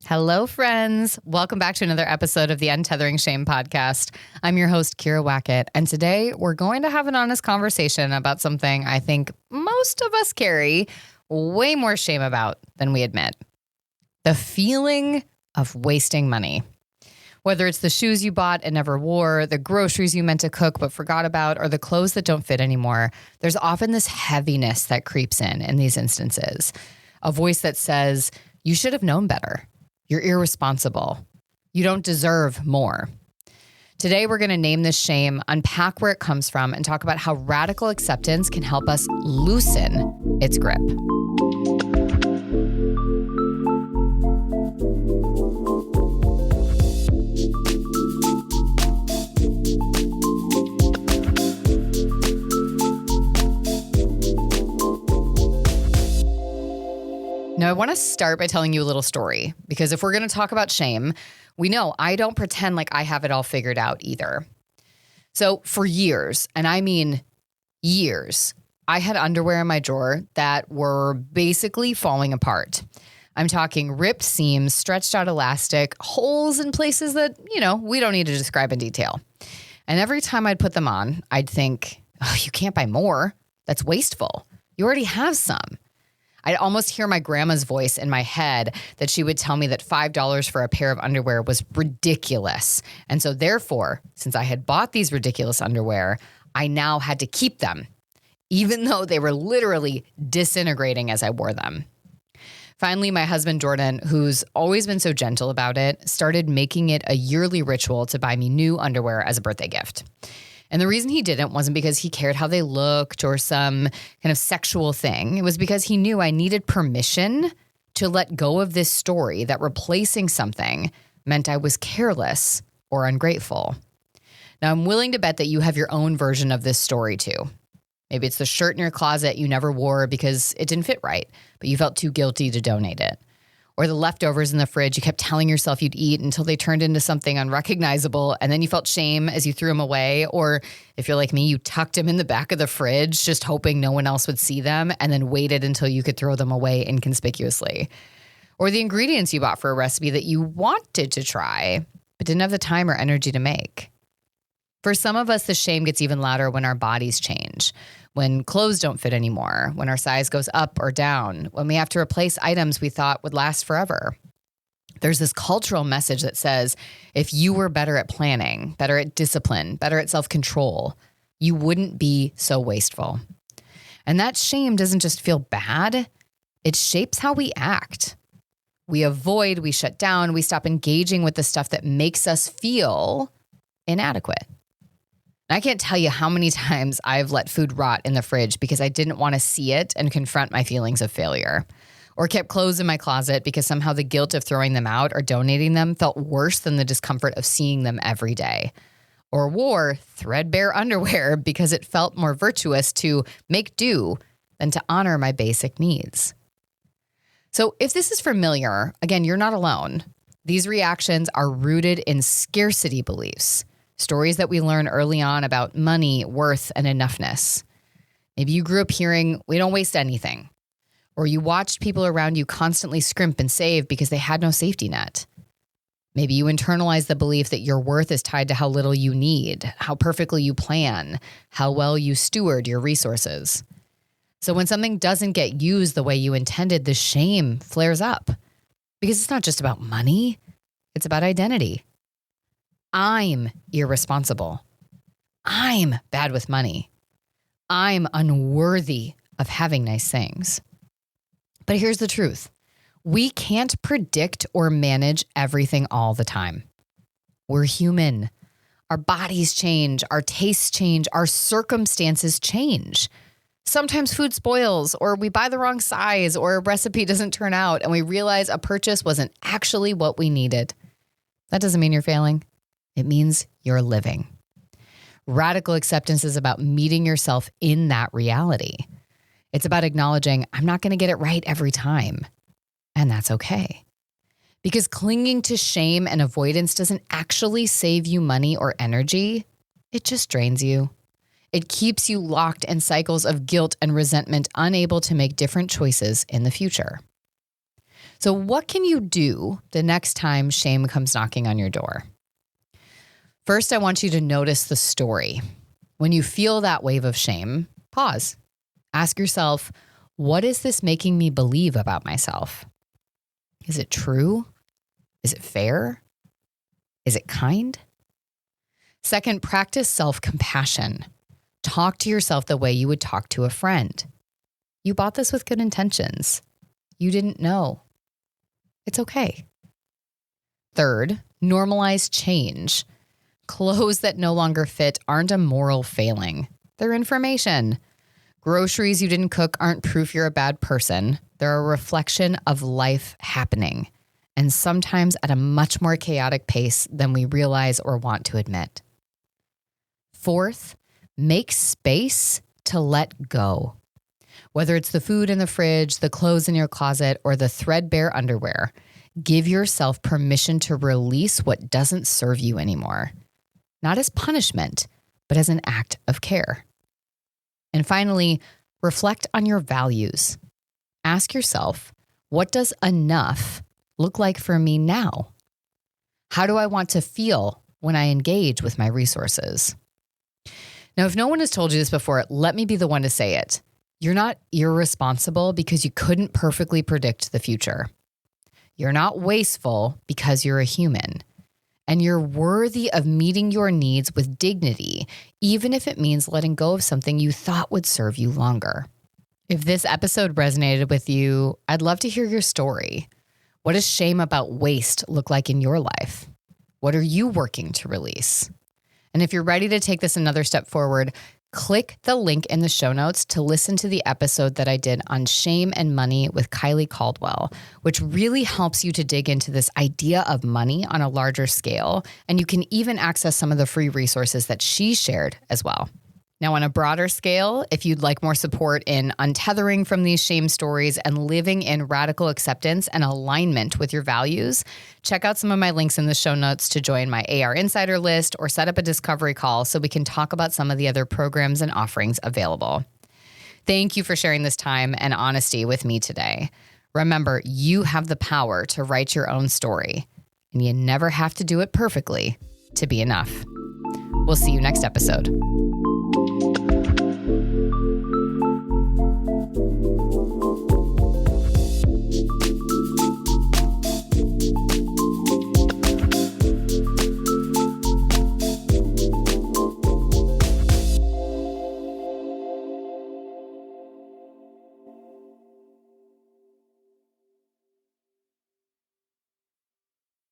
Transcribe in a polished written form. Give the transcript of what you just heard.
Hello, friends. Welcome back to another episode of the Untethering Shame podcast. I'm your host, Kyira Wackett, and today we're going to have an honest conversation about something I think most of us carry way more shame about than we admit. The feeling of wasting money. Whether it's the shoes you bought and never wore, the groceries you meant to cook but forgot about, or the clothes that don't fit anymore, there's often this heaviness that creeps in these instances. A voice that says, you should have known better. You're irresponsible. You don't deserve more. Today, we're going to name this shame, unpack where it comes from, and talk about how radical acceptance can help us loosen its grip. Now, I want to start by telling you a little story, because if we're going to talk about shame, we know I don't pretend like I have it all figured out either. So for years, and I mean years, I had underwear in my drawer that were basically falling apart. I'm talking ripped seams, stretched out elastic, holes in places that, we don't need to describe in detail. And every time I'd put them on, I'd think, oh, you can't buy more. That's wasteful. You already have some. I'd almost hear my grandma's voice in my head that she would tell me that $5 for a pair of underwear was ridiculous. And so therefore, since I had bought these ridiculous underwear, I now had to keep them, even though they were literally disintegrating as I wore them. Finally, my husband, Jordan, who's always been so gentle about it, started making it a yearly ritual to buy me new underwear as a birthday gift. And the reason he didn't wasn't because he cared how they looked or some kind of sexual thing. It was because he knew I needed permission to let go of this story that replacing something meant I was careless or ungrateful. Now, I'm willing to bet that you have your own version of this story too. Maybe it's the shirt in your closet you never wore because it didn't fit right, but you felt too guilty to donate it. Or the leftovers in the fridge you kept telling yourself you'd eat until they turned into something unrecognizable, and then you felt shame as you threw them away. Or if you're like me, you tucked them in the back of the fridge just hoping no one else would see them and then waited until you could throw them away inconspicuously. Or the ingredients you bought for a recipe that you wanted to try but didn't have the time or energy to make. For some of us, the shame gets even louder when our bodies change, when clothes don't fit anymore, when our size goes up or down, when we have to replace items we thought would last forever. There's this cultural message that says, if you were better at planning, better at discipline, better at self-control, you wouldn't be so wasteful. And that shame doesn't just feel bad, it shapes how we act. We avoid, we shut down, we stop engaging with the stuff that makes us feel inadequate. I can't tell you how many times I've let food rot in the fridge because I didn't want to see it and confront my feelings of failure. Or kept clothes in my closet because somehow the guilt of throwing them out or donating them felt worse than the discomfort of seeing them every day. Or wore threadbare underwear because it felt more virtuous to make do than to honor my basic needs. So if this is familiar, again, you're not alone. These reactions are rooted in scarcity beliefs. Stories that we learn early on about money, worth, and enoughness. Maybe you grew up hearing, we don't waste anything. Or you watched people around you constantly scrimp and save because they had no safety net. Maybe you internalized the belief that your worth is tied to how little you need, how perfectly you plan, how well you steward your resources. So when something doesn't get used the way you intended, the shame flares up. Because it's not just about money, it's about identity. I'm irresponsible. I'm bad with money. I'm unworthy of having nice things. But here's the truth. We can't predict or manage everything all the time. We're human. Our bodies change, our tastes change, our circumstances change. Sometimes food spoils, or we buy the wrong size, or a recipe doesn't turn out, and we realize a purchase wasn't actually what we needed. That doesn't mean you're failing. It means you're living. Radical acceptance is about meeting yourself in that reality. It's about acknowledging, I'm not going to get it right every time. And that's okay. Because clinging to shame and avoidance doesn't actually save you money or energy. It just drains you. It keeps you locked in cycles of guilt and resentment, unable to make different choices in the future. So what can you do the next time shame comes knocking on your door? First, I want you to notice the story. When you feel that wave of shame, pause. Ask yourself, what is this making me believe about myself? Is it true? Is it fair? Is it kind? Second, practice self-compassion. Talk to yourself the way you would talk to a friend. You bought this with good intentions. You didn't know. It's okay. Third, normalize change. Clothes that no longer fit aren't a moral failing. They're information. Groceries you didn't cook aren't proof you're a bad person. They're a reflection of life happening, and sometimes at a much more chaotic pace than we realize or want to admit. Fourth, make space to let go. Whether it's the food in the fridge, the clothes in your closet, or the threadbare underwear, give yourself permission to release what doesn't serve you anymore. Not as punishment, but as an act of care. And finally, reflect on your values. Ask yourself, what does enough look like for me now? How do I want to feel when I engage with my resources? Now, if no one has told you this before, let me be the one to say it. You're not irresponsible because you couldn't perfectly predict the future. You're not wasteful because you're a human. And you're worthy of meeting your needs with dignity, even if it means letting go of something you thought would serve you longer. If this episode resonated with you, I'd love to hear your story. What does shame about waste look like in your life? What are you working to release? And if you're ready to take this another step forward, click the link in the show notes to listen to the episode that I did on shame and money with Kylie Caldwell, which really helps you to dig into this idea of money on a larger scale. And you can even access some of the free resources that she shared as well. Now, on a broader scale, if you'd like more support in untethering from these shame stories and living in radical acceptance and alignment with your values, check out some of my links in the show notes to join my AR Insider list or set up a discovery call so we can talk about some of the other programs and offerings available. Thank you for sharing this time and honesty with me today. Remember, you have the power to write your own story, and you never have to do it perfectly to be enough. We'll see you next episode.